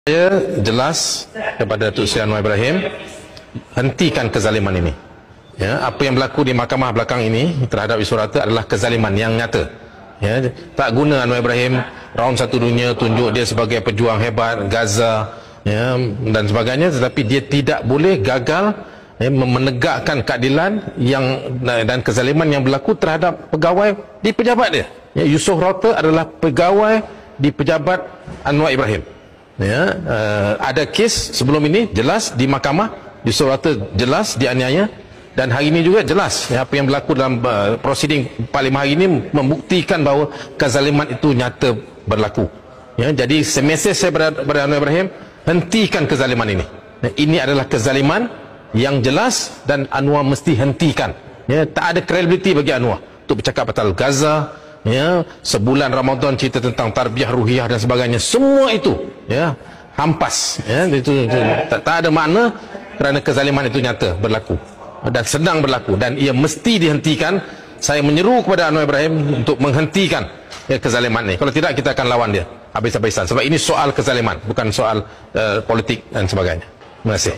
Saya jelas kepada Datuk Seri Anwar Ibrahim, hentikan kezaliman ini. Ya, apa yang berlaku di mahkamah belakang ini terhadap Isu Rata adalah kezaliman yang nyata. Ya, tak guna Anwar Ibrahim round satu dunia tunjuk dia sebagai pejuang hebat Gaza, ya, dan sebagainya, tetapi dia tidak boleh gagal menegakkan keadilan dan kezaliman yang berlaku terhadap pegawai di pejabat dia. Ya, Yusof Rata adalah pegawai di pejabat Anwar Ibrahim. Ya, ada kes sebelum ini jelas di mahkamah, Yusof Rata jelas dianiaya, dan hari ini juga jelas ya, apa yang berlaku dalam prosiding Parlimen hari ini membuktikan bahawa kezaliman itu nyata berlaku. Ya, jadi semesej saya kepada Anwar Ibrahim, hentikan kezaliman ini. Ya, ini adalah kezaliman yang jelas dan Anwar mesti hentikan. Ya, tak ada credibility bagi Anwar untuk bercakap pasal Gaza. Ya, sebulan Ramadan cerita tentang tarbiyah ruhiyah dan sebagainya, semua itu ya hampas, ya, itu tak ada makna, kerana kezaliman itu nyata berlaku dan sedang berlaku dan ia mesti dihentikan. Saya menyeru kepada Anwar Ibrahim untuk menghentikan kezaliman ini. Kalau tidak, kita akan lawan dia habis-habisan, sebab ini soal kezaliman, bukan soal politik dan sebagainya. Terima kasih.